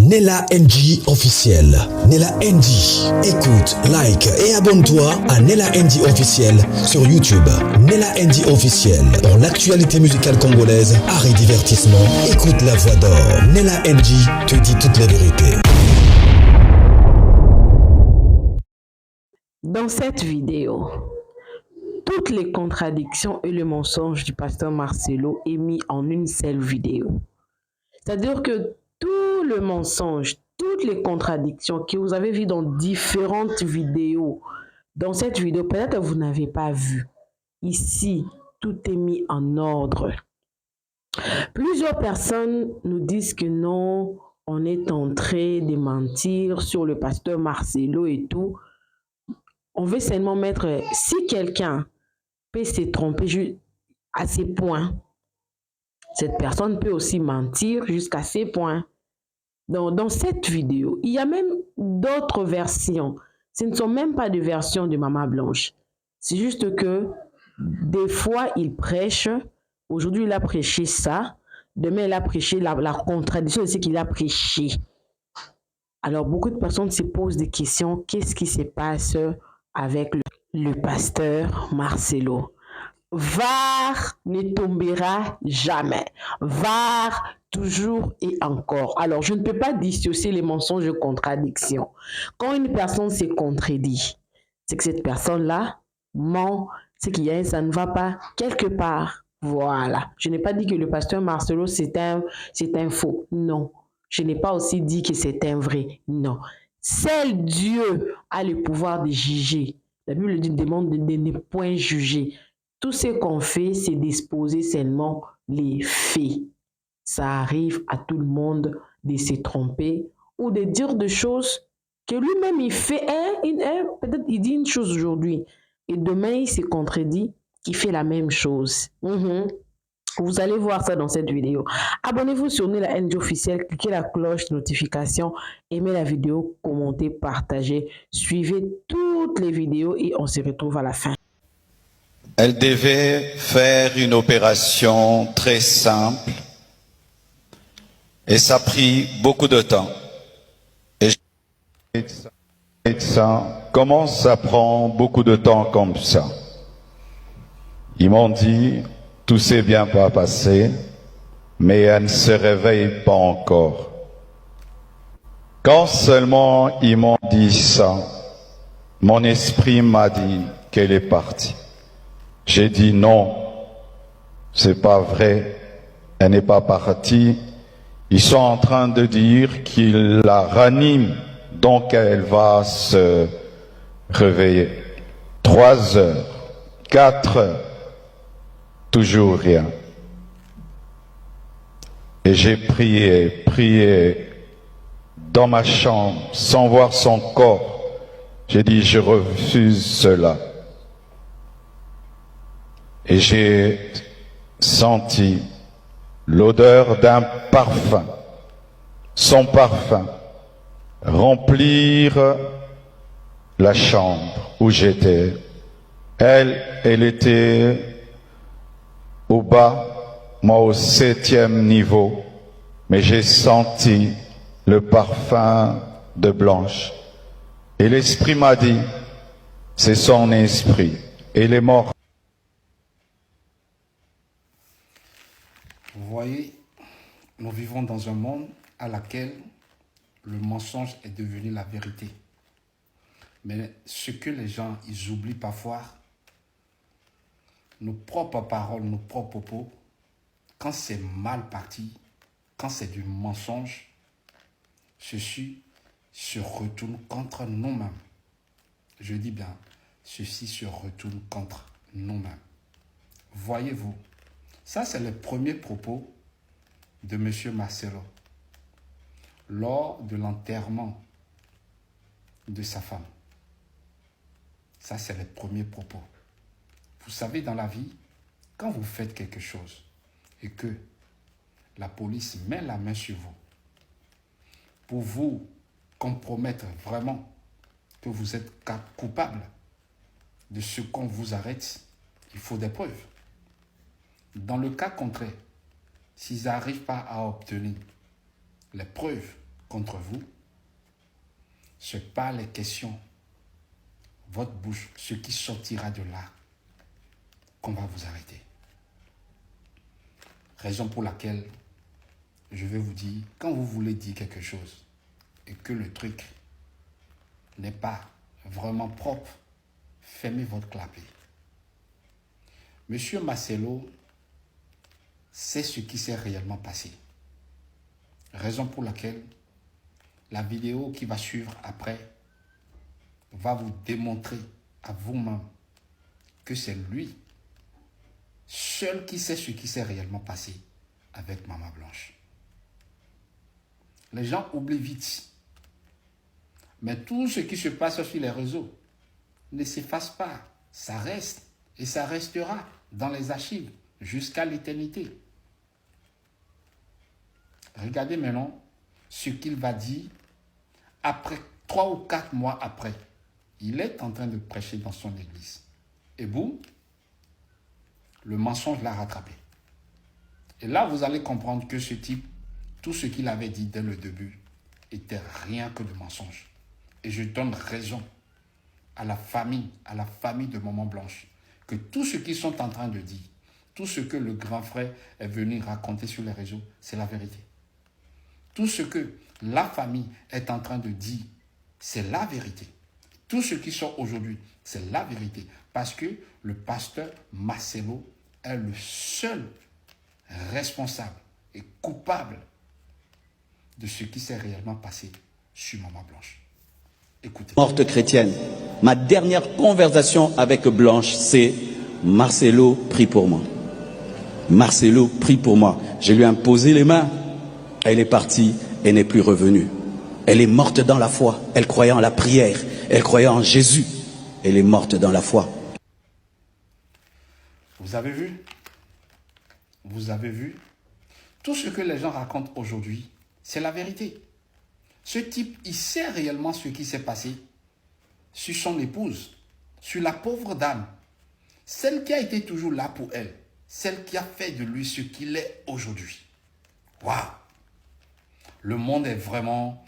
Nella NG officiel. Nella NG. Écoute, like et abonne-toi à Nella NG officiel sur YouTube. Nella NG officiel. Pour l'actualité musicale congolaise, art et divertissement, écoute la voix d'or. Nella NG te dit toute la vérité. Dans cette vidéo, toutes les contradictions et le mensonge du pasteur Marcelo est mis en une seule vidéo. C'est-à-dire que tout le mensonge, toutes les contradictions que vous avez vues dans différentes vidéos, dans cette vidéo, peut-être que vous n'avez pas vu. Ici, tout est mis en ordre. Plusieurs personnes nous disent que non, on est en train de mentir sur le pasteur Marcelo et tout. On veut seulement mettre, si quelqu'un peut se tromper à ces points, cette personne peut aussi mentir jusqu'à ces points. Dans cette vidéo, il y a même d'autres versions. Ce ne sont même pas des versions de Maman Blanche. C'est juste que des fois, il prêche. Aujourd'hui, il a prêché ça. Demain, il a prêché la contradiction de ce qu'il a prêché. Alors, beaucoup de personnes se posent des questions. Qu'est-ce qui se passe avec le pasteur Marcelo? VAR ne tombera jamais. VAR toujours et encore. Alors, je ne peux pas dissocier les mensonges de contradiction. Quand une personne se contredit, c'est que cette personne-là ment, c'est qu'il y a ça ne va pas quelque part. Voilà. Je n'ai pas dit que le pasteur Marcelo, c'est un faux. Non. Je n'ai pas aussi dit que c'est un vrai. Non. Seul Dieu a le pouvoir de juger. La Bible demande de ne point juger. Tout ce qu'on fait, c'est d'exposer seulement les faits. Ça arrive à tout le monde de se tromper ou de dire des choses que lui-même il fait. Peut-être il dit une chose aujourd'hui et demain il se contredit, il fait la même chose. Vous allez voir ça dans cette vidéo. Abonnez-vous sur Nella NG officiel, cliquez la cloche de notification, aimez la vidéo, commentez, partagez, suivez toutes les vidéos et on se retrouve à la fin. Elle devait faire une opération très simple et ça a pris beaucoup de temps. Et comment ça prend beaucoup de temps comme ça? Ils m'ont dit, tout s'est bien pas passé, mais elle ne se réveille pas encore. Quand seulement ils m'ont dit ça, mon esprit m'a dit qu'elle est partie. J'ai dit non, c'est pas vrai, elle n'est pas partie. Ils sont en train de dire qu'ils la raniment, donc elle va se réveiller. 3 heures, 4 heures, toujours rien. Et j'ai prié dans ma chambre, sans voir son corps. J'ai dit, je refuse cela. Et j'ai senti l'odeur d'un parfum, son parfum, remplir la chambre où j'étais. Elle était au bas, moi au 7e niveau, mais j'ai senti le parfum de Blanche. Et l'esprit m'a dit, c'est son esprit, elle est morte. Vous voyez, nous vivons dans un monde à laquelle le mensonge est devenu la vérité. Mais ce que les gens, ils oublient parfois, nos propres paroles, nos propres propos, quand c'est mal parti, quand c'est du mensonge, ceci se retourne contre nous-mêmes. Je dis bien, ceci se retourne contre nous-mêmes. Voyez-vous, ça c'est le premier propos de M. Marcelo lors de l'enterrement de sa femme. Ça c'est le premier propos. Vous savez, dans la vie, quand vous faites quelque chose et que la police met la main sur vous pour vous compromettre vraiment que vous êtes coupable de ce qu'on vous arrête, il faut des preuves. Dans le cas contraire, s'ils n'arrivent pas à obtenir les preuves contre vous, ce par les questions, votre bouche, ce qui sortira de là, qu'on va vous arrêter. Raison pour laquelle je vais vous dire, quand vous voulez dire quelque chose et que le truc n'est pas vraiment propre, fermez votre clapet. Monsieur Marcelo sait ce qui s'est réellement passé. Raison pour laquelle la vidéo qui va suivre après va vous démontrer à vous-même que c'est lui seul qui sait ce qui s'est réellement passé avec Maman Blanche. Les gens oublient vite. Mais tout ce qui se passe sur les réseaux ne s'efface pas. Ça reste et ça restera dans les archives jusqu'à l'éternité. Regardez maintenant ce qu'il va dire après 3 ou 4 mois après. Il est en train de prêcher dans son église. Et boum, le mensonge l'a rattrapé. Et là, vous allez comprendre que ce type, tout ce qu'il avait dit dès le début, était rien que de mensonge. Et je donne raison à la famille de Maman Blanche, que tout ce qu'ils sont en train de dire, tout ce que le grand frère est venu raconter sur les réseaux, c'est la vérité. Tout ce que la famille est en train de dire, c'est la vérité. Tout ce qui sort aujourd'hui, c'est la vérité. Parce que le pasteur Marcelo est le seul responsable et coupable de ce qui s'est réellement passé sur Maman Blanche. Écoutez. Morte chrétienne. Ma dernière conversation avec Blanche, c'est Marcelo prie pour moi. Marcelo prie pour moi. Je lui ai imposé les mains. Elle est partie et n'est plus revenue. Elle est morte dans la foi. Elle croyait en la prière. Elle croyait en Jésus. Elle est morte dans la foi. Vous avez vu? Vous avez vu? Tout ce que les gens racontent aujourd'hui, c'est la vérité. Ce type, il sait réellement ce qui s'est passé sur son épouse, sur la pauvre dame, celle qui a été toujours là pour elle, celle qui a fait de lui ce qu'il est aujourd'hui. Waouh! Le monde est vraiment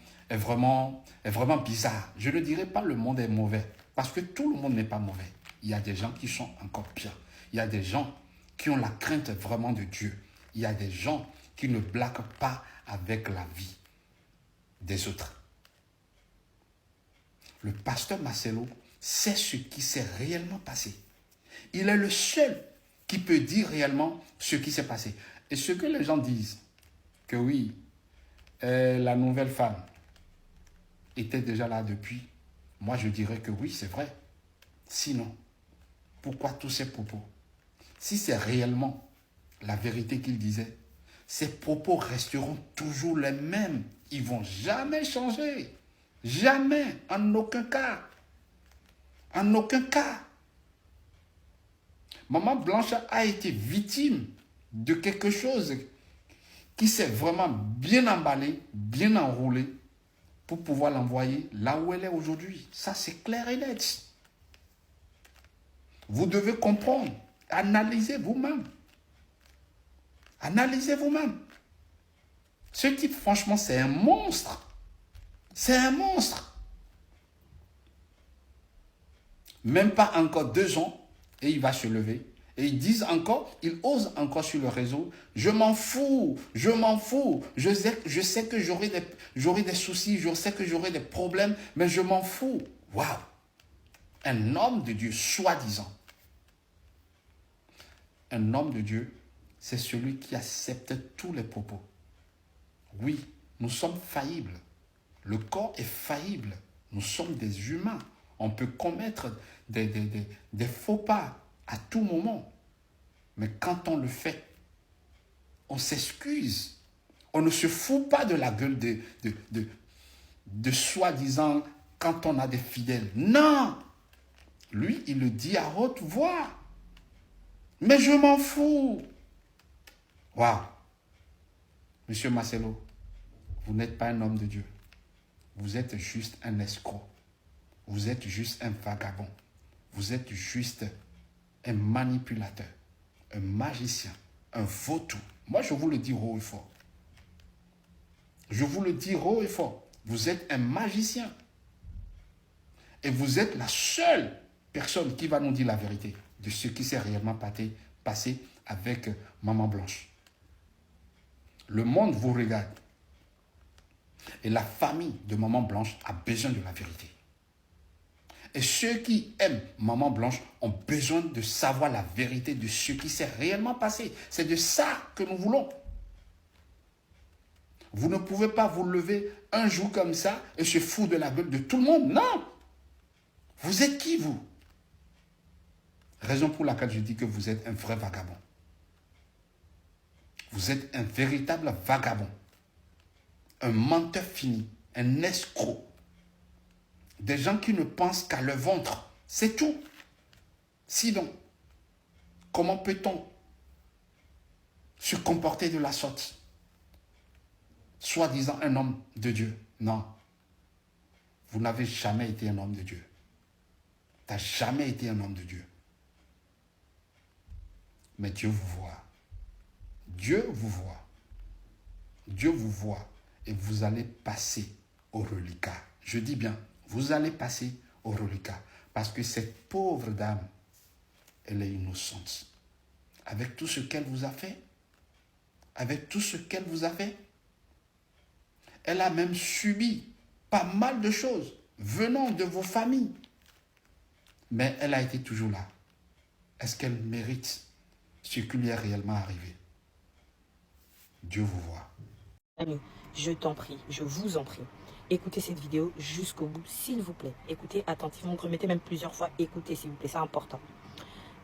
bizarre. Je ne dirais pas le monde est mauvais, parce que tout le monde n'est pas mauvais. Il y a des gens qui sont encore pires. Il y a des gens qui ont la crainte vraiment de Dieu. Il y a des gens qui ne blaguent pas avec la vie des autres. Le pasteur Marcelo sait ce qui s'est réellement passé. Il est le seul qui peut dire réellement ce qui s'est passé. Et ce que les gens disent, que oui, la nouvelle femme était déjà là depuis, moi je dirais que oui, c'est vrai. Sinon, pourquoi tous ces propos? Si c'est réellement la vérité qu'il disait, ces propos resteront toujours les mêmes. Ils ne vont jamais changer. Jamais, en aucun cas. En aucun cas. Maman Blanche a été victime de quelque chose qui s'est vraiment bien emballé, bien enroulé pour pouvoir l'envoyer là où elle est aujourd'hui. Ça, c'est clair et net. Vous devez comprendre. Analysez vous-même. Analysez vous-même. Ce type, franchement, c'est un monstre. C'est un monstre. Même pas encore 2 ans, et il va se lever. Et ils disent encore, ils osent encore sur le réseau, je m'en fous, je m'en fous. Je sais que j'aurai des soucis, je sais que j'aurai des problèmes, mais je m'en fous. Waouh! Un homme de Dieu, soi-disant. Un homme de Dieu, c'est celui qui accepte tous les propos. Oui, nous sommes faillibles. Le corps est faillible. Nous sommes des humains. On peut commettre des faux pas à tout moment. Mais quand on le fait, on s'excuse. On ne se fout pas de la gueule de soi-disant quand on a des fidèles. Non! Lui, il le dit à haute voix. Mais je m'en fous. Waouh! Monsieur Marcelo, vous n'êtes pas un homme de Dieu. Vous êtes juste un escroc. Vous êtes juste un vagabond. Vous êtes juste un manipulateur, un magicien, un vautour. Moi, je vous le dis haut et fort. Je vous le dis haut et fort. Vous êtes un magicien. Et vous êtes la seule personne qui va nous dire la vérité de ce qui s'est réellement passé avec Maman Blanche. Le monde vous regarde. Et la famille de Maman Blanche a besoin de la vérité. Et ceux qui aiment Maman Blanche ont besoin de savoir la vérité de ce qui s'est réellement passé. C'est de ça que nous voulons. Vous ne pouvez pas vous lever un jour comme ça et se foutre de la gueule de tout le monde. Non. Vous êtes qui, vous? Raison pour laquelle je dis que vous êtes un vrai vagabond. Vous êtes un véritable vagabond. Un menteur fini. Un escroc. Des gens qui ne pensent qu'à leur ventre. C'est tout. Sinon, comment peut-on se comporter de la sorte? Soi-disant un homme de Dieu. Non. Vous n'avez jamais été un homme de Dieu. Tu n'as jamais été un homme de Dieu. Mais Dieu vous voit. Dieu vous voit. Dieu vous voit. Et vous allez passer au reliquat. Je dis bien, vous allez passer au reliquat. Parce que cette pauvre dame, elle est innocente. Avec tout ce qu'elle vous a fait. Avec tout ce qu'elle vous a fait. Elle a même subi pas mal de choses venant de vos familles. Mais elle a été toujours là. Est-ce qu'elle mérite ce qui lui est réellement arrivé? Dieu vous voit. Ami, je t'en prie, je vous en prie. Écoutez cette vidéo jusqu'au bout, s'il vous plaît. Écoutez attentivement, remettez même plusieurs fois. Écoutez, s'il vous plaît, c'est important.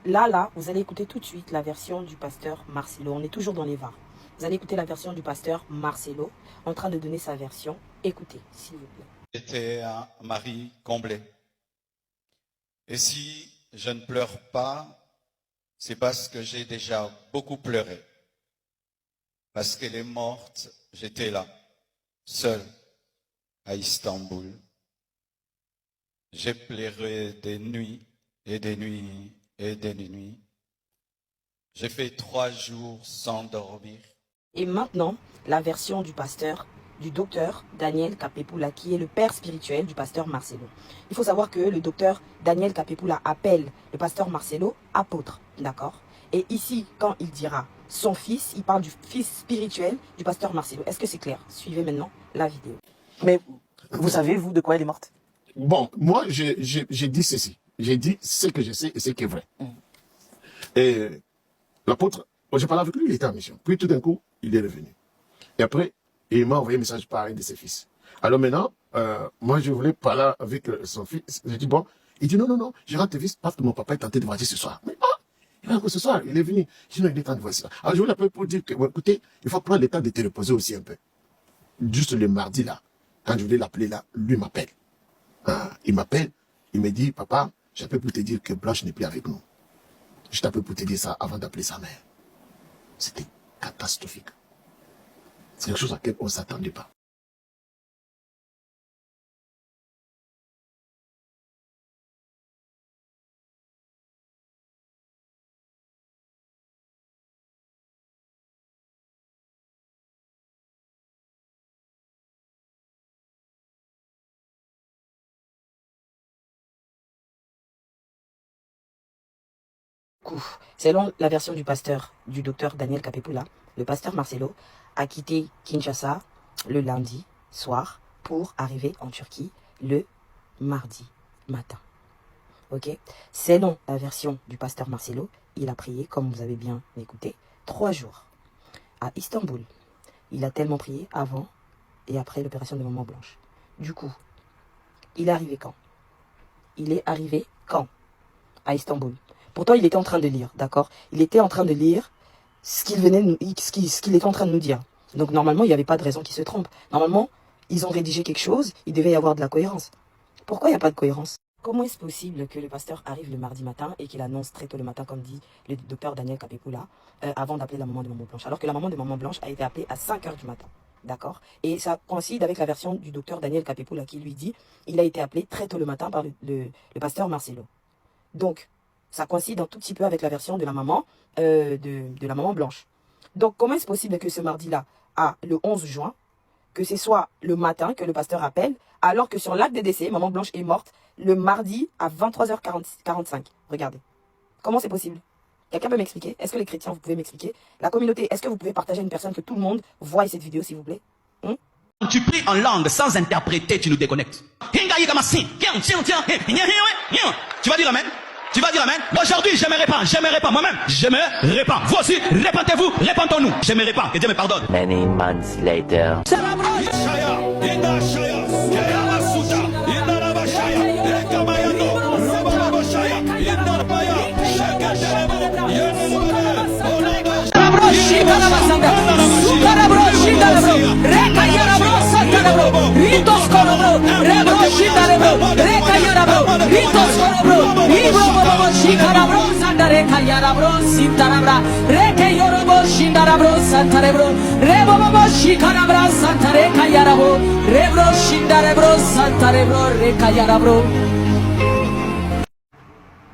Là, vous allez écouter tout de suite la version du pasteur Marcelo. On est toujours dans les VAR. Vous allez écouter la version du pasteur Marcelo en train de donner sa version. Écoutez, s'il vous plaît. J'étais un mari comblé. Et si je ne pleure pas, c'est parce que j'ai déjà beaucoup pleuré. Parce qu'elle est morte, j'étais là, seul, à Istanbul. J'ai pleuré des nuits et des nuits et des nuits. J'ai fait 3 jours sans dormir. Et maintenant, la version du pasteur, du docteur Daniel Kapepula, qui est le père spirituel du pasteur Marcelo. Il faut savoir que le docteur Daniel Kapepula appelle le pasteur Marcelo apôtre, d'accord? Et ici, quand il dira son fils, il parle du fils spirituel du pasteur Marcelo. Est-ce que c'est clair? Suivez maintenant la vidéo. Mais vous savez, vous, de quoi elle est morte? Bon, moi, j'ai dit ceci. J'ai dit ce que je sais et ce qui est vrai. Et l'apôtre, j'ai parlé avec lui, il était en mission. Puis tout d'un coup, il est revenu. Et après, il m'a envoyé un message par un de ses fils. Alors maintenant, moi, je voulais parler avec son fils. J'ai dit, bon, il dit, non, je rentre tes fils parce que mon papa est tenté de voyager ce soir. Mais il va ce soir, il est venu. Sinon, il est temps de voir ça. Alors, je voulais appeler pour dire que, bon, écoutez, il faut prendre le temps de te reposer aussi un peu. Juste le mardi, là, quand je voulais l'appeler, là, lui m'appelle. Il m'appelle, il me dit, papa, j'appelle pour te dire que Blanche n'est plus avec nous. Je t'appelle pour te dire ça avant d'appeler sa mère. C'était catastrophique. C'est quelque chose à laquelle on ne s'attendait pas. Selon la version du pasteur, du docteur Daniel Kapepula, le pasteur Marcelo a quitté Kinshasa le lundi soir pour arriver en Turquie le mardi matin. Ok? Selon la version du pasteur Marcelo, il a prié, comme vous avez bien écouté, 3 jours à Istanbul. Il a tellement prié avant et après l'opération de Maman Blanche. Du coup, il est arrivé quand? Il est arrivé quand? À Istanbul. Pourtant, il était en train de lire, d'accord? Il était en train de lire ce qu'il était en train de nous dire. Donc, normalement, il n'y avait pas de raison qu'il se trompe. Normalement, ils ont rédigé quelque chose, il devait y avoir de la cohérence. Pourquoi il n'y a pas de cohérence? Comment est-ce possible que le pasteur arrive le mardi matin et qu'il annonce très tôt le matin, comme dit le docteur Daniel Kapepula, avant d'appeler la maman de Maman Blanche? Alors que la maman de Maman Blanche a été appelée à 5 h du matin. D'accord? Et ça coïncide avec la version du docteur Daniel Kapepula qui lui dit il a été appelé très tôt le matin par le pasteur Marcelo. Donc, ça coïncide un tout petit peu avec la version de la maman, de la Maman Blanche. Donc, comment est-ce possible que ce mardi-là, le 11 juin, que ce soit le matin que le pasteur appelle, alors que sur l'acte de décès, maman Blanche est morte le mardi à 23h45. Regardez. Comment c'est possible? Quelqu'un peut m'expliquer? Est-ce que les chrétiens, vous pouvez m'expliquer? La communauté, est-ce que vous pouvez partager à une personne que tout le monde voit cette vidéo, s'il vous plaît? Tu pries en langue sans interpréter, tu nous déconnectes. Tu vas dire amen? Tu vas dire amen? Aujourd'hui, j'aimerais pas. Moi-même, j'aimerais pas. Vous aussi, répentez-vous, répentons-nous. J'aimerais pas. Que Dieu me pardonne. Many months later.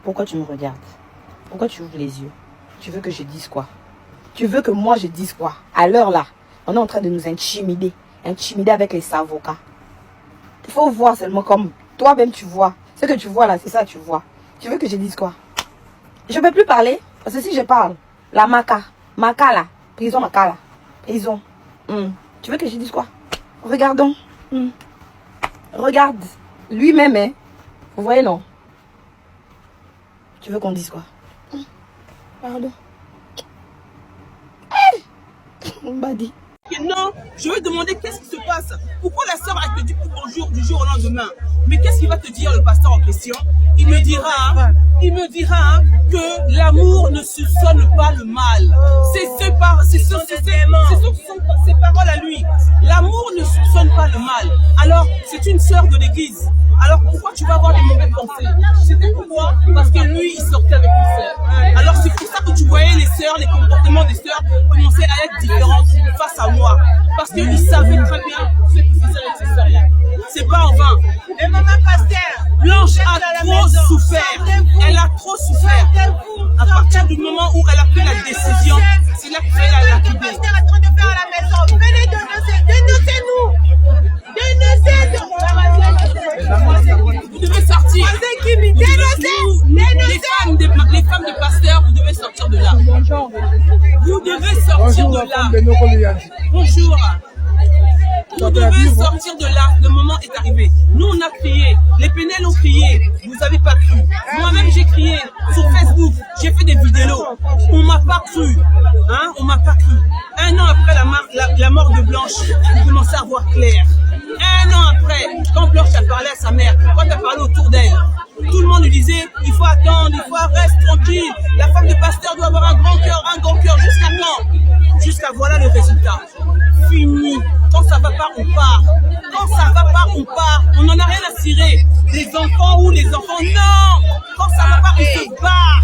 Pourquoi tu me regardes? Pourquoi tu ouvres les yeux? Tu veux que je dise quoi? Tu veux que moi je dise quoi? À l'heure là, on est en train de nous intimider. Intimider avec les avocats. Il faut voir seulement comme toi-même tu vois. Ce que tu vois là, c'est ça que tu vois. Tu veux que je dise quoi? Je ne peux plus parler. Parce que si je parle, la Maca là, prison Maca là, prison. Tu veux que je dise quoi? Regardons. Regarde. Lui-même, hein. Vous voyez, non? Tu veux qu'on dise quoi? Pardon. On m'a dit. Non, je vais demander qu'est-ce qui se passe. Pourquoi la sœur elle te dit bonjour du jour au lendemain? Mais qu'est-ce qu'il va te dire le pasteur en question? Il me dira que l'amour ne soupçonne pas le mal. C'est ses paroles à lui. L'amour ne soupçonne pas le mal. Alors, c'est une sœur de l'église. Alors pourquoi tu vas avoir des mauvaises pensées? C'était pourquoi? Parce que lui, il sortait avec une sœur. Alors c'est pour ça que tu voyais les sœurs, les comportements des sœurs commençaient à être différents face à moi. Parce qu'ils savaient très bien ce qu'ils faisaient avec ces sœurs-là. C'est pas en vain. Et maman pasteur, Blanche a trop souffert. Elle a trop souffert. À partir du moment où elle a pris la décision, c'est là qu'elle a la quitté. Le pasteur est en train de faire à la maison. Venez dénoncez-nous. Vous devez sortir. Les femmes de pasteurs, vous devez sortir de là. Vous devez sortir de là. Bonjour. Vous devez sortir de là. Le moment est arrivé. Nous, on a crié. Les pénèles ont crié. Vous n'avez pas cru. Moi-même, j'ai crié sur Facebook. J'ai fait des vidéos. On m'a pas cru. Hein? On m'a pas cru. Un an après la mort de Blanche, on commençait à voir clair. Un an après, quand Blanche a parlé à sa mère, quand elle a parlé autour d'elle, tout le monde lui disait, il faut attendre, il faut rester tranquille. La femme de pasteur doit avoir un grand cœur, jusqu'à quand? Jusqu'à voilà le résultat. Fini. Quand ça va pas, on part. Quand ça va pas, on part. On n'en a rien à cirer. Les enfants, non. Quand ça va pas, on se barre.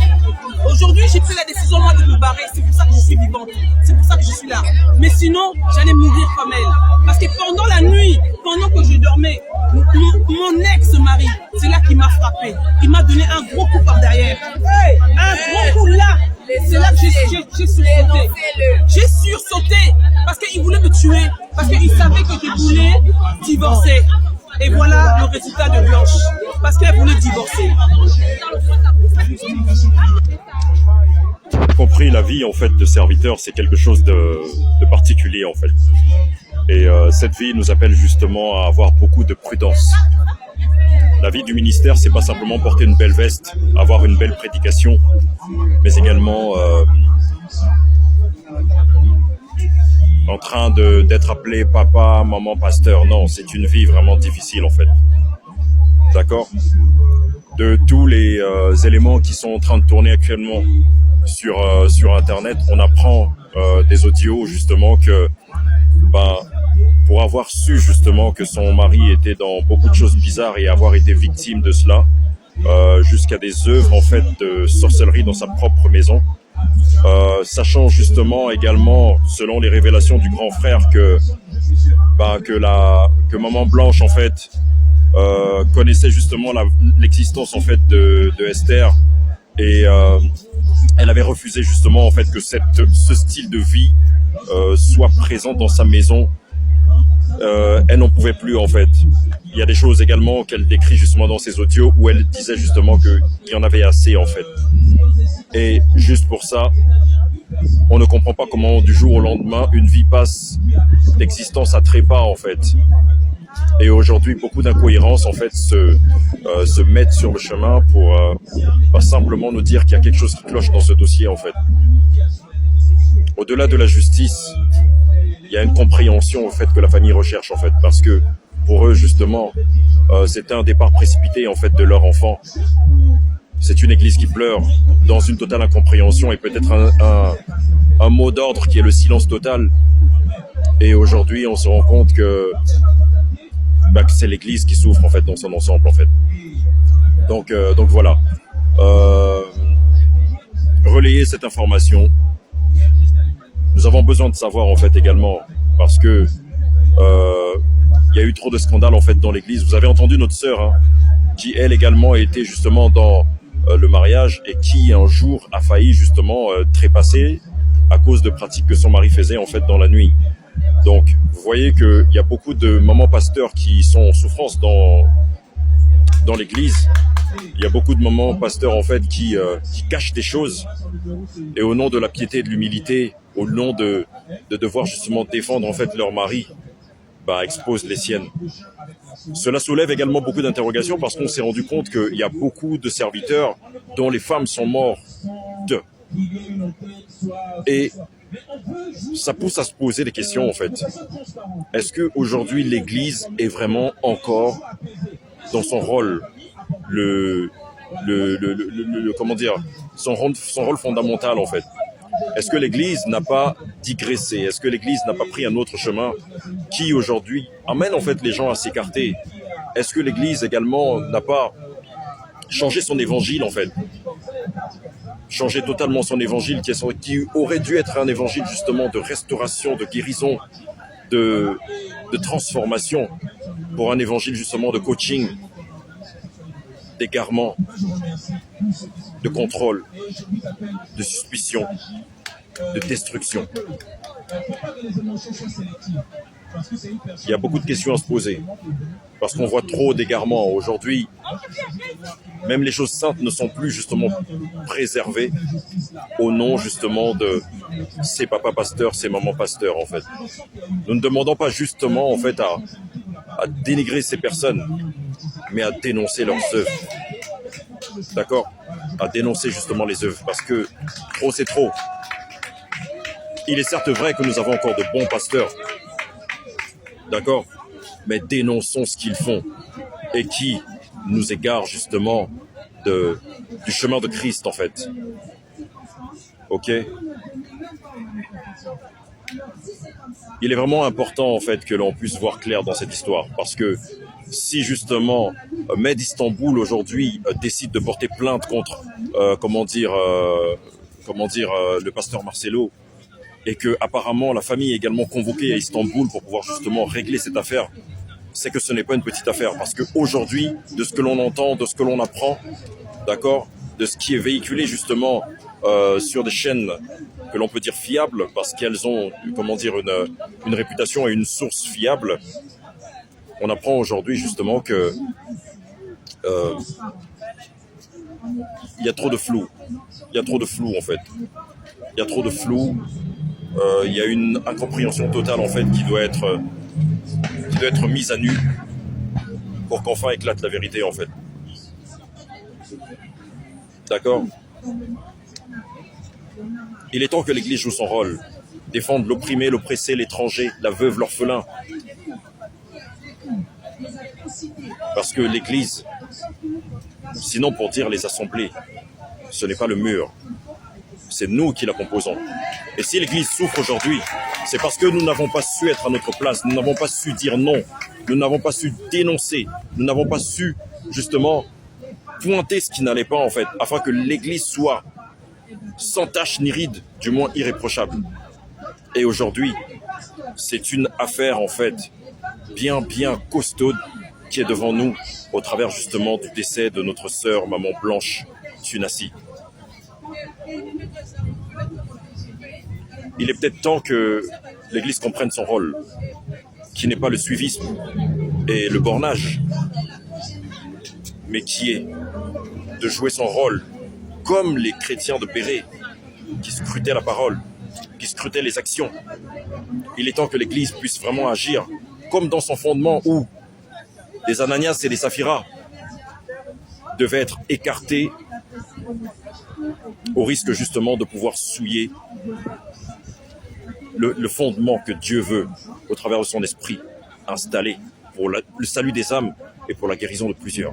Aujourd'hui, j'ai pris la décision, moi, de me barrer. C'est pour ça que je suis vivante. C'est pour ça que je suis là. Mais sinon, j'allais mourir comme elle. Parce que pendant la nuit, pendant que je dormais, mon ex-mari, c'est là qu'il m'a frappé. Il m'a donné un gros coup par derrière. Un gros coup là. C'est là que j'ai sursauté. J'ai sursauté parce qu'il voulait me tuer. Parce qu'il savait que je voulais divorcer. Et voilà le résultat de Blanche. Parce qu'elle voulait divorcer. Compris, la vie en fait de serviteur, c'est quelque chose de particulier en fait. Et cette vie nous appelle justement à avoir beaucoup de prudence. La vie du ministère, c'est pas simplement porter une belle veste, avoir une belle prédication, mais également en train d'être appelé papa, maman, pasteur. Non, c'est une vie vraiment difficile en fait. D'accord? De tous les éléments qui sont en train de tourner actuellement sur Internet, on apprend des audios justement que pour avoir su justement que son mari était dans beaucoup de choses bizarres et avoir été victime de cela, jusqu'à des œuvres en fait de sorcellerie dans sa propre maison, sachant justement également, selon les révélations du grand frère, que maman Blanche en fait connaissait justement l'existence en fait de Esther, et elle avait refusé justement en fait que ce style de vie soit présent dans sa maison. elle n'en pouvait plus en fait. Il y a des choses également qu'elle décrit justement dans ses audios où elle disait justement qu'il y en avait assez en fait. Et juste pour ça, on ne comprend pas comment du jour au lendemain une vie passe d'existence à trépas en fait. Et aujourd'hui, beaucoup d'incohérences en fait se mettent sur le chemin pour simplement nous dire qu'il y a quelque chose qui cloche dans ce dossier en fait. Au-delà de la justice, il y a une compréhension au fait que la famille recherche en fait, parce que pour eux justement, c'était un départ précipité en fait de leur enfant. C'est une église qui pleure dans une totale incompréhension et peut-être un mot d'ordre qui est le silence total. Et aujourd'hui, on se rend compte que c'est l'église qui souffre en fait dans son ensemble en fait. Donc voilà. Relayer cette information. Nous avons besoin de savoir en fait également parce que il y a eu trop de scandales en fait dans l'église. Vous avez entendu notre sœur hein, qui elle également était justement dans le mariage et qui un jour a failli justement trépasser à cause de pratiques que son mari faisait en fait dans la nuit. Donc vous voyez qu'il y a beaucoup de mamans pasteurs qui sont en souffrance dans l'église. Il y a beaucoup de mamans pasteurs en fait qui cachent des choses et au nom de la piété et de l'humilité, au nom de devoir justement défendre en fait leur mari, exposent les siennes. Cela soulève également beaucoup d'interrogations parce qu'on s'est rendu compte qu'il y a beaucoup de serviteurs dont les femmes sont mortes. Et ça pousse à se poser des questions en fait. Est-ce qu'aujourd'hui l'Église est vraiment encore dans son rôle, comment dire, son rôle fondamental en fait? Est-ce que l'Église n'a pas digressé? Est-ce que l'Église n'a pas pris un autre chemin qui aujourd'hui amène en fait les gens à s'écarter? Est-ce que l'Église également n'a pas changé son évangile en fait? Changer totalement son évangile qui aurait dû être un évangile justement de restauration, de guérison, de transformation, pour un évangile justement de coaching, d'égarement, de contrôle, de suspicion, de destruction. Il y a beaucoup de questions à se poser parce qu'on voit trop d'égarements. Aujourd'hui, même les choses saintes ne sont plus justement préservées au nom justement de ces papas pasteurs, ces mamans pasteurs en fait. Nous ne demandons pas justement en fait à dénigrer ces personnes, mais à dénoncer leurs œuvres. D'accord? À dénoncer justement les œuvres parce que trop c'est trop. Il est certes vrai que nous avons encore de bons pasteurs. D'accord? Mais dénonçons ce qu'ils font et qui nous égarent justement du chemin de Christ en fait. Ok? Il est vraiment important en fait que l'on puisse voir clair dans cette histoire parce que si justement Med Istanbul aujourd'hui décide de porter plainte contre le pasteur Marcelo et que apparemment la famille est également convoquée à Istanbul pour pouvoir justement régler cette affaire, c'est que ce n'est pas une petite affaire parce que aujourd'hui, de ce que l'on entend, de ce que l'on apprend, d'accord, de ce qui est véhiculé justement sur des chaînes que l'on peut dire fiables parce qu'elles ont une réputation et une source fiable, on apprend aujourd'hui justement que il y a trop de flou. Il y a trop de flou en fait. Il y a trop de flou. Il y a une incompréhension totale en fait qui doit être mise à nu pour qu'enfin éclate la vérité en fait. D'accord? Il est temps que l'Église joue son rôle, défendre l'opprimé, l'oppressé, l'étranger, la veuve, l'orphelin. Parce que l'Église, sinon pour dire les assemblées, ce n'est pas le mur, c'est nous qui la composons. Et si l'Église souffre aujourd'hui, c'est parce que nous n'avons pas su être à notre place, nous n'avons pas su dire non, nous n'avons pas su dénoncer, nous n'avons pas su justement pointer ce qui n'allait pas en fait, afin que l'Église soit sans tache ni ride, du moins irréprochable. Et aujourd'hui, c'est une affaire en fait bien costaude qui est devant nous au travers justement du décès de notre sœur maman Blanche Tsunassi. Il est peut-être temps que l'Église comprenne son rôle, qui n'est pas le suivisme et le bornage, mais qui est de jouer son rôle comme les chrétiens de Péret, qui scrutaient la parole, qui scrutaient les actions. Il est temps que l'Église puisse vraiment agir comme dans son fondement où les Ananias et les Saphira devaient être écartés au risque justement de pouvoir souiller le fondement que Dieu veut au travers de son esprit installé pour le salut des âmes et pour la guérison de plusieurs.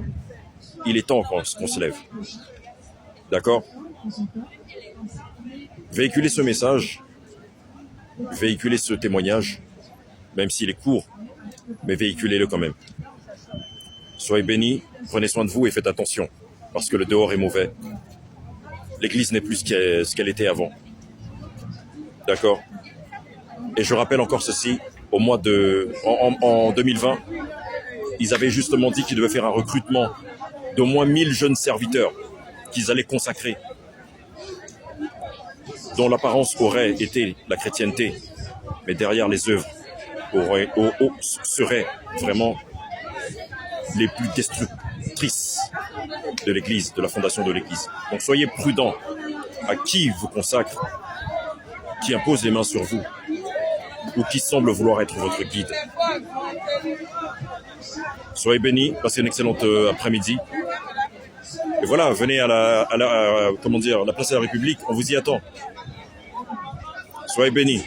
Il est temps qu'on se lève. D'accord? Véhiculez ce message, véhiculez ce témoignage, même s'il est court, mais véhiculez-le quand même. Soyez bénis, prenez soin de vous et faites attention, parce que le dehors est mauvais. L'église n'est plus ce qu'elle était avant. D'accord? Et je rappelle encore ceci, en 2020, ils avaient justement dit qu'ils devaient faire un recrutement d'au moins 1000 jeunes serviteurs qu'ils allaient consacrer, dont l'apparence aurait été la chrétienté, mais derrière les œuvres seraient vraiment les plus destructrices de l'Église, de la fondation de l'Église. Donc soyez prudents à qui vous consacre, qui impose les mains sur vous, ou qui semble vouloir être votre guide. Soyez bénis, passez une excellente après-midi. Et voilà, venez à la place de la République, on vous y attend. Soyez bénis.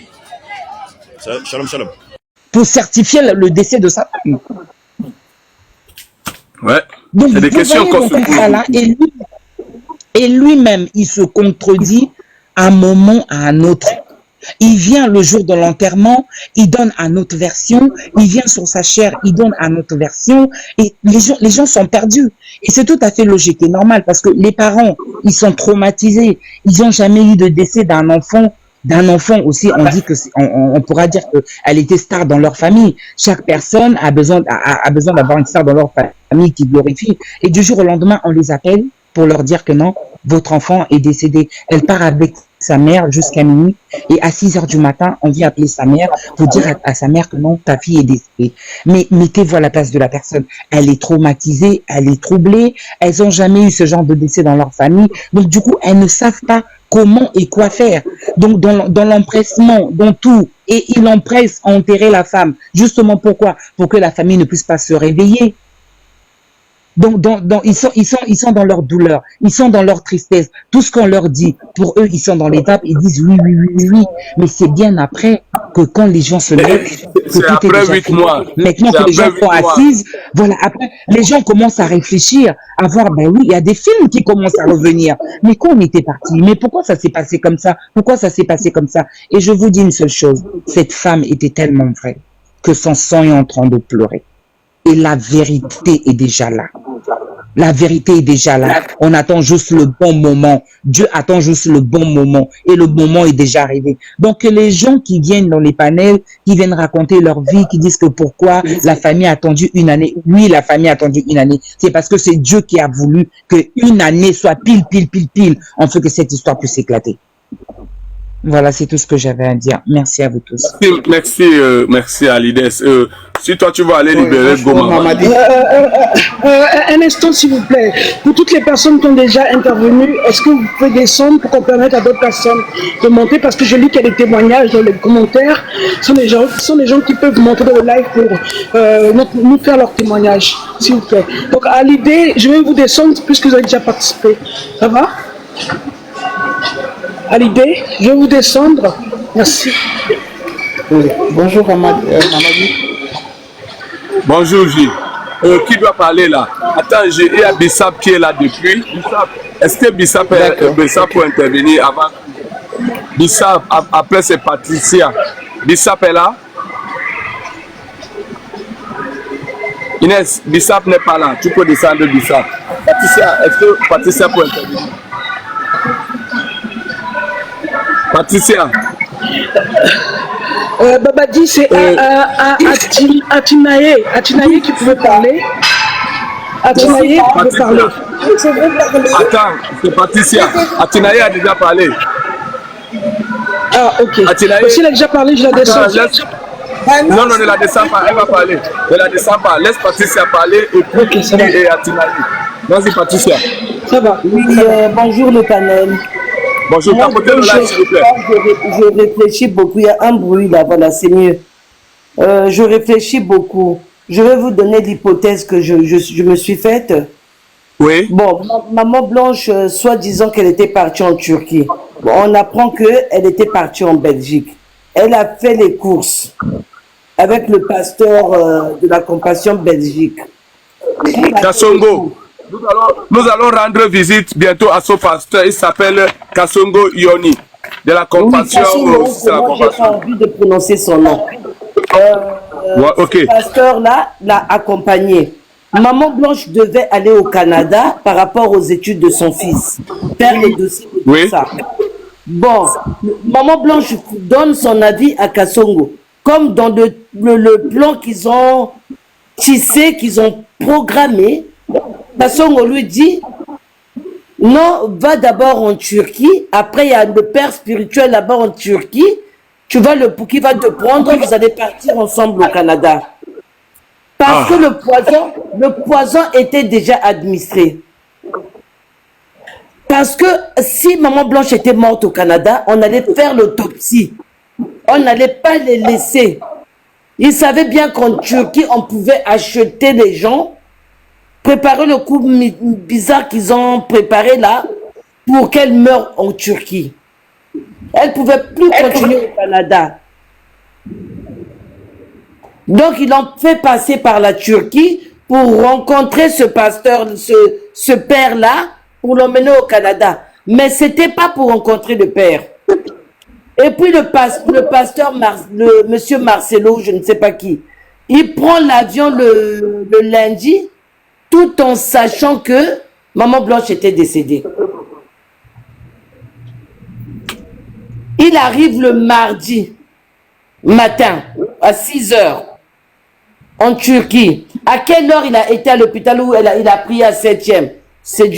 Shalom, shalom. Pour certifier le décès de sa femme. Ouais. Donc, c'est des questions qu'on se pose. Et lui-même, il se contredit à un moment à un autre. Il vient le jour de l'enterrement, il donne une autre version, il vient sur sa chair, il donne une autre version, et les gens sont perdus. Et c'est tout à fait logique et normal, parce que les parents, ils sont traumatisés, ils n'ont jamais eu de décès d'un enfant aussi. On dit que on pourra dire qu'elle était star dans leur famille. Chaque personne a besoin d'avoir une star dans leur famille qui glorifie. Et du jour au lendemain, on les appelle pour leur dire que non, votre enfant est décédé. Elle part avec sa mère jusqu'à minuit, et à 6 heures du matin, on vient appeler sa mère pour dire à sa mère que non, ta fille est décédée. Mais mettez-vous à la place de la personne. Elle est traumatisée, elle est troublée, elles n'ont jamais eu ce genre de décès dans leur famille, donc du coup, elles ne savent pas comment et quoi faire. Donc dans l'empressement, dans tout, et il empresse à enterrer la femme. Justement pourquoi? Pour que la famille ne puisse pas se réveiller. Donc, ils sont dans leur douleur, ils sont dans leur tristesse. Tout ce qu'on leur dit, pour eux, ils sont dans l'étape, ils disent oui. Mais c'est bien après que quand les gens se lèvent, c'est après 8 mois. Maintenant que les gens sont assises, voilà, après, les gens commencent à réfléchir, à voir, ben oui, il y a des films qui commencent à revenir. Mais quand on était parti, mais pourquoi ça s'est passé comme ça? Pourquoi ça s'est passé comme ça? Et je vous dis une seule chose, cette femme était tellement vraie que son sang est en train de pleurer. Et la vérité est déjà là. La vérité est déjà là. On attend juste le bon moment. Dieu attend juste le bon moment. Et le moment est déjà arrivé. Donc, les gens qui viennent dans les panels, qui viennent raconter leur vie, qui disent que pourquoi la famille a attendu une année. Oui, la famille a attendu une année. C'est parce que c'est Dieu qui a voulu qu'une année soit pile, en fait que cette histoire puisse éclater. Voilà, c'est tout ce que j'avais à dire. Merci à vous tous. Merci Alides. Si toi tu vas aller libérer Goma. Un instant s'il vous plaît. Pour toutes les personnes qui ont déjà intervenu, est-ce que vous pouvez descendre pour qu'on permette à d'autres personnes de monter? Parce que je lis qu'il y a des témoignages dans les commentaires. Ce sont les gens qui peuvent monter dans le live pour nous faire leur témoignage, s'il vous plaît. Donc à l'idée, je vais vous descendre puisque vous avez déjà participé. Ça va? À l'idée, je vais vous descendre. Merci. Bonjour Mamadou. Bonjour Gilles. Qui doit parler là? Attends, il y a Bissap qui est là depuis. Est-ce que Bissap peut intervenir avant? Bissap, après c'est Patricia. Bissap est là? Inès, Bissap n'est pas là. Tu peux descendre Bissap. Patricia, est-ce que Patricia peut intervenir? Patricia. Babadi, c'est Atinaye qui pouvait parler. Atinaye pouvait parler. Attends, c'est Patricia. Atinaye a déjà parlé. Ah, ok. Atinaye... Si elle a déjà parlé, je la descends. Non, non, ne la descends pas, elle va parler. Ne la descends pas, laisse Patricia parler et puis et Atinali. Vas-y Patricia. Ça va. Oui, bonjour le panel. Bonjour, tapotez le live s'il vous plaît. Je réfléchis beaucoup, il y a un bruit là, voilà, c'est mieux. Je réfléchis beaucoup. Je vais vous donner l'hypothèse que je me suis faite. Oui. Bon, maman Blanche, soi-disant qu'elle était partie en Turquie. Bon, on apprend qu'elle était partie en Belgique. Elle a fait les courses avec le pasteur de la Compassion Belgique. Kassongo. Nous allons rendre visite bientôt à ce pasteur. Il s'appelle Kassongo Yoni. De la Compassion. Oui, moi, j'ai pas envie de prononcer son nom. Ce pasteur-là l'a accompagné. Maman Blanche devait aller au Canada par rapport aux études de son fils, faire les dossiers de tout ça. Bon, Maman Blanche donne son avis à Kassongo, comme dans le plan qu'ils ont tissé, qu'ils ont programmé. Kassongo lui dit, non, va d'abord en Turquie, après il y a le père spirituel là-bas en Turquie, qui va te prendre, vous allez partir ensemble au Canada. Parce que le poison était déjà administré. Parce que si Maman Blanche était morte au Canada, on allait faire l'autopsie. On n'allait pas les laisser. Ils savaient bien qu'en Turquie, on pouvait acheter les gens, préparer le coup bizarre qu'ils ont préparé là, pour qu'elle meure en Turquie. Elle ne pouvait plus continuer au Canada. Donc, ils l'ont fait passer par la Turquie pour rencontrer ce pasteur, ce père-là, pour l'emmener au Canada. Mais ce n'était pas pour rencontrer le père. Et puis, le pasteur, monsieur Marcelo, je ne sais pas qui, il prend l'avion le lundi, tout en sachant que Maman Blanche était décédée. Il arrive le mardi matin, à 6 h, en Turquie. À quelle heure il a été à l'hôpital où il a pris à 7e?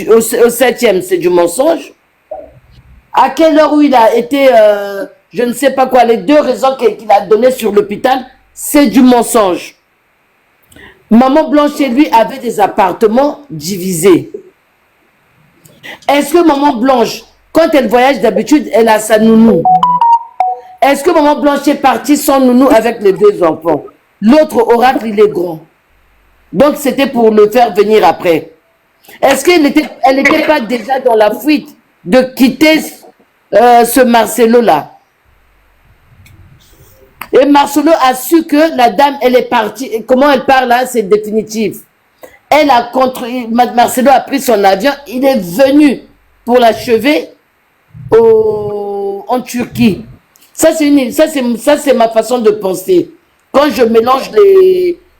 Au 7e, c'est du mensonge. À quelle heure où il a été, je ne sais pas quoi, les 2 raisons qu'il a données sur l'hôpital, c'est du mensonge. Maman Blanche et lui avaient des appartements divisés. Est-ce que Maman Blanche, quand elle voyage d'habitude, elle a sa nounou? Est-ce que Maman Blanche est partie sans nounou avec les 2 enfants? L'autre oracle, il est grand. Donc, c'était pour le faire venir après. Est-ce qu'elle n'était pas déjà dans la fuite de quitter ce Marcelo-là? Et Marcelo a su que la dame, elle est partie. Et comment elle part là, c'est définitif. Marcelo a pris son avion, il est venu pour l'achever en Turquie. Ça, c'est ma façon de penser. Quand je mélange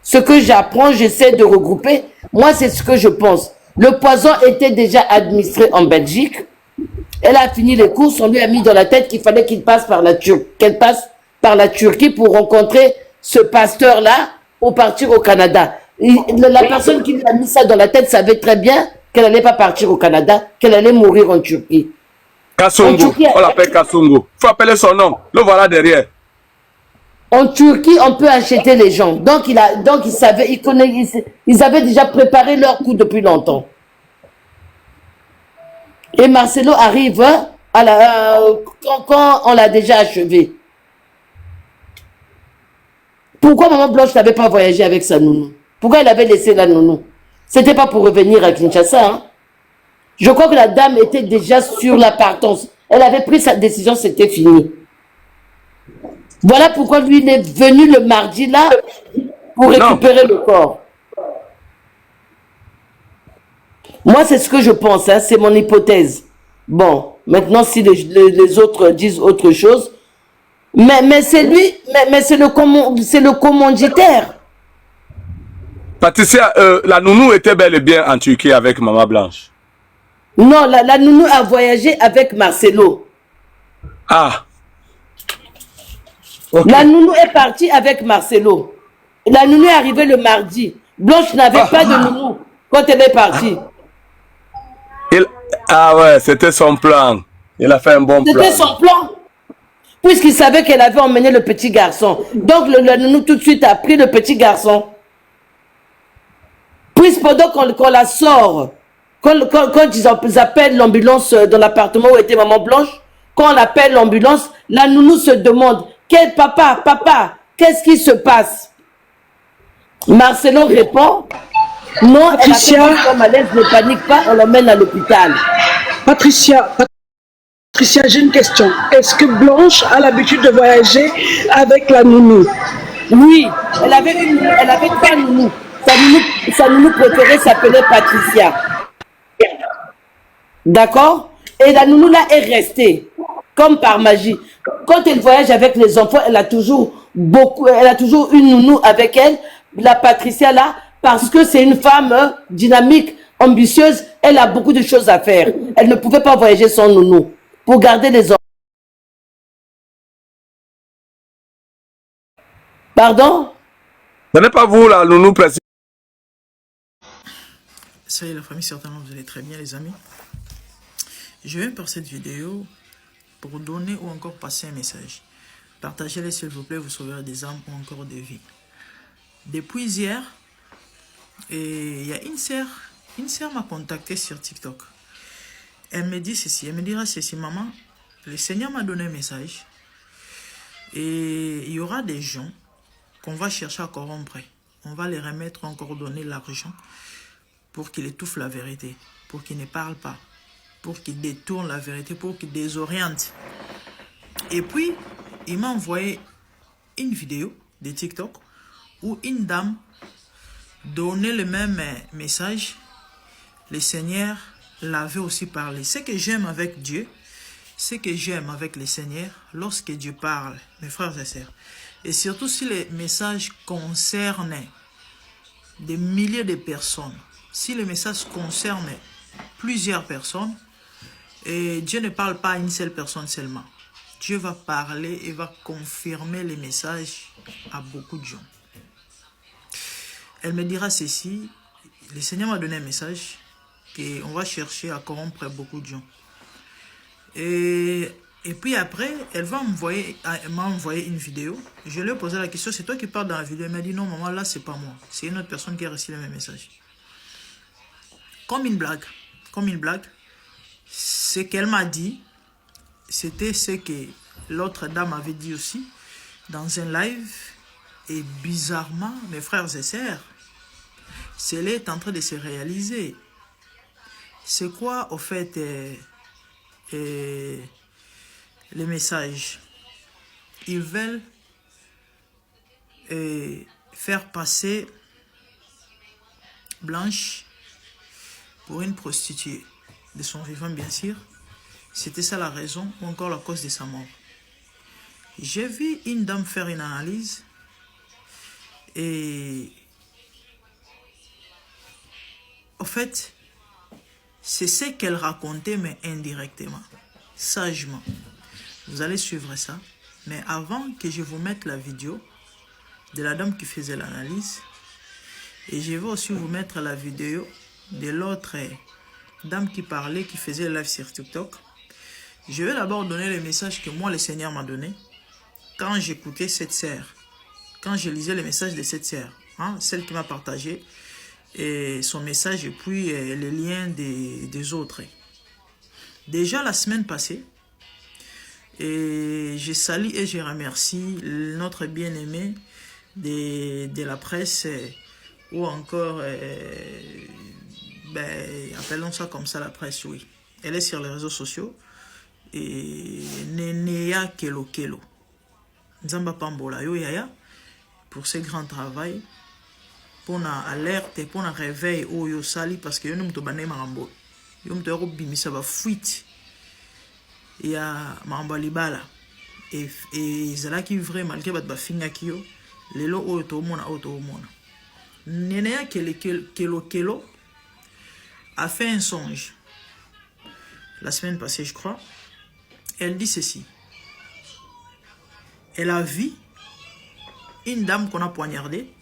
ce que j'apprends, j'essaie de regrouper. Moi, c'est ce que je pense. Le poison était déjà administré en Belgique. Elle a fini les courses, on lui a mis dans la tête qu'il fallait qu'elle passe par la Turquie pour rencontrer ce pasteur-là pour partir au Canada. La personne qui lui a mis ça dans la tête savait très bien qu'elle n'allait pas partir au Canada, qu'elle allait mourir en Turquie. Kassongo, on l'appelle Kassongo. Il faut appeler son nom. Le voilà derrière. En Turquie, on peut acheter les gens. Donc, ils avaient déjà préparé leur coup depuis longtemps. Et Marcelo arrive quand on l'a déjà achevé. Pourquoi Maman Blanche n'avait pas voyagé avec sa nounou? Pourquoi elle avait laissé la nounou? C'était pas pour revenir à Kinshasa. Hein? Je crois que la dame était déjà sur la partance. Elle avait pris sa décision, c'était fini. Voilà pourquoi lui, il est venu le mardi là pour récupérer le corps. Moi, c'est ce que je pense, hein, c'est mon hypothèse. Bon, maintenant, si les autres disent autre chose, mais c'est lui, mais c'est le commanditaire. Patricia, la nounou était bel et bien en Turquie avec Maman Blanche. Non, la nounou a voyagé avec Marcelo. Ah. Okay. La nounou est partie avec Marcelo. La nounou est arrivée le mardi. Blanche n'avait pas de nounou quand elle est partie. Ah ouais, c'était son plan. Il a fait un bon plan. C'était son plan. puisqu'il savait qu'elle avait emmené le petit garçon. Donc le nounou tout de suite a pris le petit garçon. Puis pendant qu'on la sort, quand ils appellent l'ambulance dans l'appartement où était Maman Blanche, quand on appelle l'ambulance, la nounou se demande, papa, qu'est-ce qui se passe? Marcelo répond, non, Patricia, elle a comme malaise, ne panique pas, on l'emmène à l'hôpital. Patricia, j'ai une question. Est-ce que Blanche a l'habitude de voyager avec la nounou? Oui, elle avait 3 nounous. Sa nounou préférée s'appelait Patricia. D'accord? Et la nounou là est restée, comme par magie. Quand elle voyage avec les enfants, elle a toujours une nounou avec elle, la Patricia là, parce que c'est une femme dynamique, ambitieuse, elle a beaucoup de choses à faire. Elle ne pouvait pas voyager sans nounou pour garder les enfants. Pardon? Ce n'est pas vous la nounou précise. Salut la famille, certainement vous allez très bien les amis. Je viens par cette vidéo pour donner ou encore passer un message. Partagez-les s'il vous plaît, vous sauverez des âmes ou encore des vies. Depuis hier, il y a une sœur m'a contacté sur TikTok. Elle me dit ceci, elle me dira ceci, maman, le Seigneur m'a donné un message et il y aura des gens qu'on va chercher à corrompre. On va les remettre, encore donner l'argent pour qu'ils étouffent la vérité, pour qu'ils ne parlent pas, pour qu'ils détournent la vérité, pour qu'ils désorientent. Et puis, il m'a envoyé une vidéo de TikTok où une dame donnait le même message. Le Seigneur l'avait aussi parlé. Ce que j'aime avec Dieu, ce que j'aime avec le Seigneur, lorsque Dieu parle, mes frères et sœurs, et surtout si les messages concernent des milliers de personnes, si le message concerne plusieurs personnes, et Dieu ne parle pas à une seule personne seulement. Dieu va parler et va confirmer les messages à beaucoup de gens. Elle me dira ceci, le Seigneur m'a donné un message qu'on va chercher à corrompre beaucoup de gens. Et puis après, elle m'a envoyé une vidéo. Je lui ai posé la question, c'est toi qui parles dans la vidéo? Elle m'a dit non maman, là c'est pas moi. C'est une autre personne qui a reçu le même message. Comme une blague. Ce qu'elle m'a dit, c'était ce que l'autre dame avait dit aussi dans un live. Et bizarrement, mes frères et sœurs, cela est en train de se réaliser. C'est quoi au fait les messages? Ils veulent faire passer Blanche pour une prostituée de son vivant, bien sûr. C'était ça la raison ou encore la cause de sa mort. J'ai vu une dame faire une analyse et en fait, c'est ce qu'elle racontait, mais indirectement, sagement. Vous allez suivre ça. Mais avant que je vous mette la vidéo de la dame qui faisait l'analyse, et je vais aussi vous mettre la vidéo de l'autre dame qui parlait, qui faisait le live sur TikTok. Je vais d'abord donner le message que moi, le Seigneur m'a donné quand j'écoutais cette sœur, quand je lisais le message de cette sœur, hein, celle qui m'a partagé et son message et puis les liens des autres. Déjà la semaine passée, et je salue et je remercie notre bien-aimé de la presse ou encore, appelons ça comme ça la presse, oui. Elle est sur les réseaux sociaux. Et Nenea Kelo Kelo. Nzamba Pambola yo yaya pour ce grand travail. Pour na alerte, pour na réveil au yo sali parce que yo ne mutobane marambo. Yo mutoro bimisa ba fuite. Ya marambo libala. Et zala ki vrai malgré bat ba finga kiyo. Lelo o to mona o to mona. Nenea Kelo Kelo a fait un songe. La semaine passée, je crois. Elle dit ceci. Elle a vu une dame qu'on a poignardée.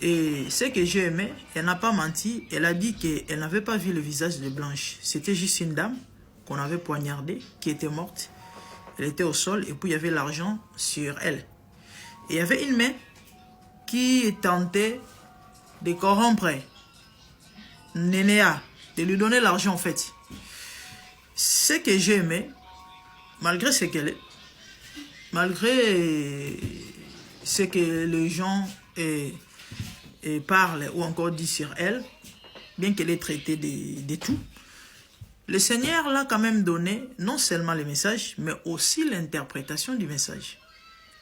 Et ce que j'ai aimé, elle n'a pas menti. Elle a dit qu'elle n'avait pas vu le visage de Blanche. C'était juste une dame qu'on avait poignardée, qui était morte. Elle était au sol et puis il y avait l'argent sur elle. Et il y avait une main qui tentait de corrompre Nénéa, de lui donner l'argent en fait. Ce que j'ai aimé, malgré ce qu'elle est, malgré ce que les gens parlent ou encore disent sur elle, bien qu'elle ait traité de tout, le Seigneur l'a quand même donné non seulement le message, mais aussi l'interprétation du message.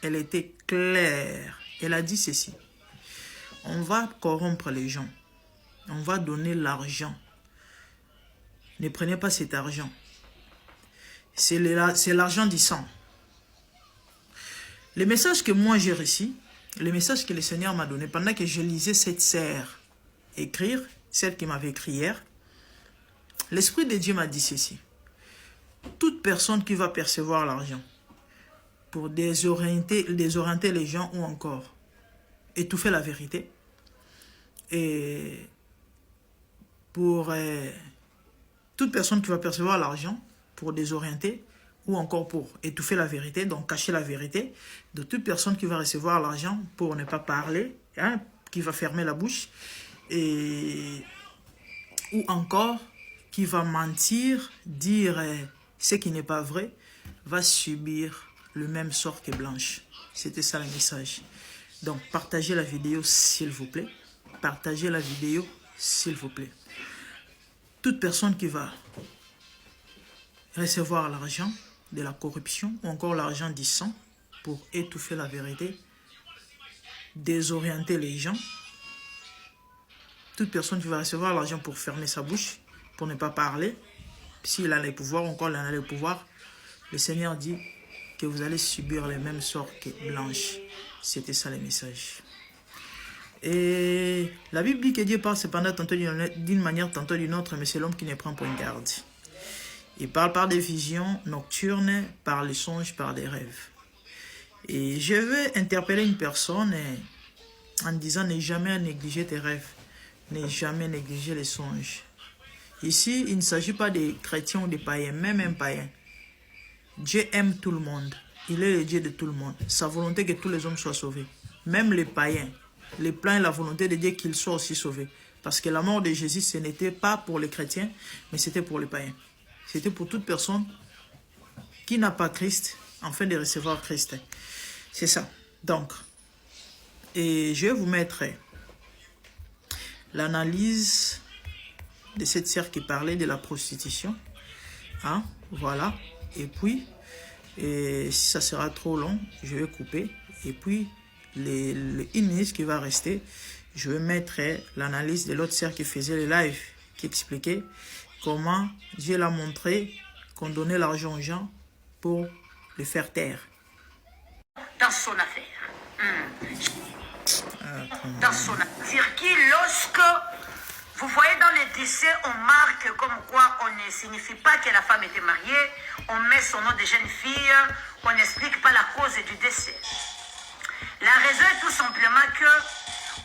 Elle était claire. Elle a dit ceci. On va corrompre les gens. On va donner l'argent. Ne prenez pas cet argent. C'est l'argent du sang. Le message que moi j'ai reçu, le message que le Seigneur m'a donné, pendant que je lisais cette sœur écrire, celle qui m'avait écrit hier, l'Esprit de Dieu m'a dit ceci. Toute personne qui va percevoir l'argent pour désorienter les gens ou encore étouffer la vérité, et pour toute personne qui va percevoir l'argent pour désorienter ou encore pour étouffer la vérité, donc cacher la vérité, de toute personne qui va recevoir l'argent pour ne pas parler, hein, qui va fermer la bouche, et ou encore qui va mentir, dire ce qui n'est pas vrai, va subir le même sort que Blanche. C'était ça le message. Donc partagez la vidéo s'il vous plaît. Partagez la vidéo s'il vous plaît. Toute personne qui va recevoir l'argent de la corruption ou encore l'argent du sang pour étouffer la vérité, désorienter les gens, toute personne qui va recevoir l'argent pour fermer sa bouche, pour ne pas parler, s'il a les pouvoirs, encore il en a les pouvoirs, le Seigneur dit que vous allez subir les mêmes sorts que Blanche. C'était ça le message. Et la Bible dit que Dieu parle cependant tantôt d'une manière, tantôt d'une autre, mais c'est l'homme qui ne prend point garde. Il parle par des visions nocturnes, par les songes, par des rêves. Et je veux interpeller une personne en disant ne jamais négliger tes rêves, ne jamais négliger les songes. Ici, il ne s'agit pas des chrétiens ou des païens, même un païen. Dieu aime tout le monde. Il est le Dieu de tout le monde. Sa volonté que tous les hommes soient sauvés. Même les païens. Les plans et la volonté de Dieu qu'ils soient aussi sauvés. Parce que la mort de Jésus, ce n'était pas pour les chrétiens, mais c'était pour les païens. C'était pour toute personne qui n'a pas Christ, afin de recevoir Christ. C'est ça. Donc, et je vais vous mettre l'analyse de cette sœur qui parlait de la prostitution. Hein? Voilà. Et puis, si ça sera trop long, je vais couper. Et puis, une minute qui va rester, je vais mettre l'analyse de l'autre sœur qui faisait le live, qui expliquait comment Dieu l'a montré qu'on donnait l'argent aux gens pour les faire taire. Dans son affaire. Dans son affaire. Qui, lorsque vous voyez dans les décès, on marque comme quoi on ne signifie pas que la femme était mariée, on met son nom de jeune fille, on n'explique pas la cause du décès. La raison est tout simplement que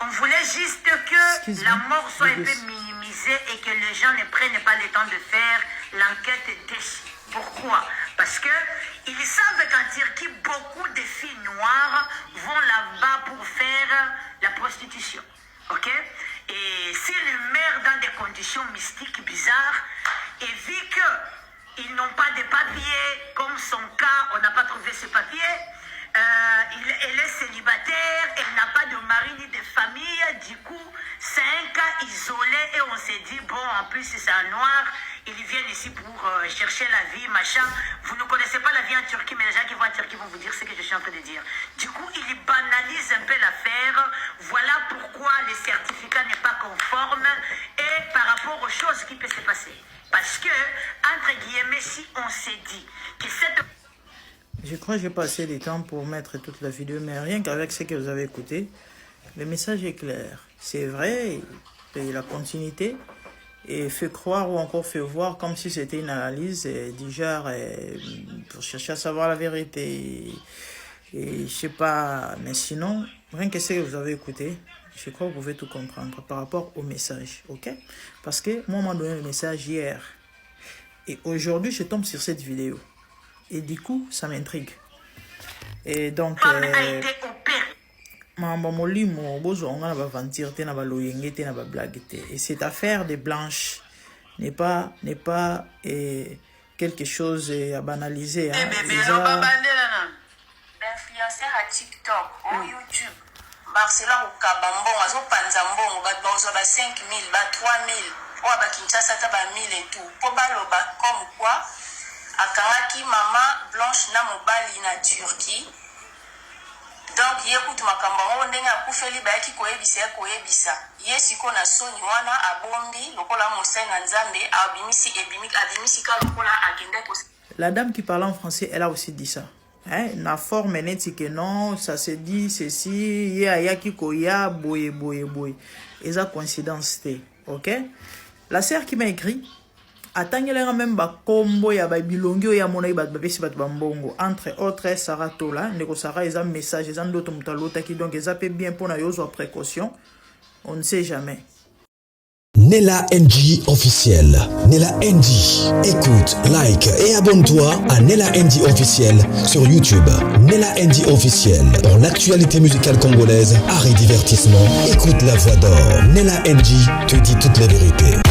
on voulait juste que la mort soit un peu minimisée et que les gens ne prennent pas le temps de faire l'enquête dessus. Pourquoi? Parce que ils savent qu'en Turquie, beaucoup de filles noires vont là-bas pour faire la prostitution. Ok? Et s'ils meurent dans des conditions mystiques bizarres, et vu qu'ils n'ont pas de papiers, comme son cas, on n'a pas trouvé ce papier, elle est célibataire, elle n'a pas de mari ni de famille, du coup, c'est un cas isolé et on s'est dit, bon, en plus c'est un noir, ils viennent ici pour chercher la vie, machin. Vous ne connaissez pas la vie en Turquie, mais les gens qui vont en Turquie vont vous dire ce que je suis en train de dire. Du coup, ils banalisent un peu l'affaire. Voilà pourquoi le certificat n'est pas conforme et par rapport aux choses qui peuvent se passer. Parce que, entre guillemets, si on s'est dit que cette... Je crois que j'ai pas assez de temps pour mettre toute la vidéo, mais rien qu'avec ce que vous avez écouté, le message est clair. C'est vrai, et la continuité, et fait croire ou encore fait voir comme si c'était une analyse du genre pour chercher à savoir la vérité. Et je sais pas, mais sinon, rien que ce que vous avez écouté, je crois que vous pouvez tout comprendre par rapport au message, ok? Parce que moi, on m'a donné le message hier, et aujourd'hui, je tombe sur cette vidéo. Et du coup, ça m'intrigue. Et donc, et cette affaire de Blanche n'est pas quelque chose à banaliser. Hein. L'influenceur à TikTok ou YouTube, Marcela Okabambon, azo panzambon, ba 5 000, ba 3 000, ou ba Kinshasa ta ba 1 000 et tout. Pour baloba comme quoi, akangaki maman Blanche na mobali na Turquie. Donc yekutu makambo ndenge akufeli ba yaki koyebisa. Yesiko na soni wana abombi lokola mosenga nzambe abimisi ka lokola akende ko. La dame qui parle en français, elle a aussi dit ça. Hein? La forme est que non, ça se dit ceci, yaki koya boye. Et ça coïncidence ok? La sœur qui m'a écrit, attendez même ba combo ya ba bilongo ya mona ba bapesi bat bambongo entre autres Sarah Tola, ndeko Sarah ils ont message, ils ont d'autres mutalota qui donc ils appellent bien pour na yozo précaution. On ne sait jamais. Nella NG officiel. Nella NG. Écoute, like et abonne-toi à Nella NG officiel sur YouTube. Nella NG officiel. Pour l'actualité musicale congolaise, art et divertissement, écoute la voix d'or. Nella NG te dit toutes les vérités.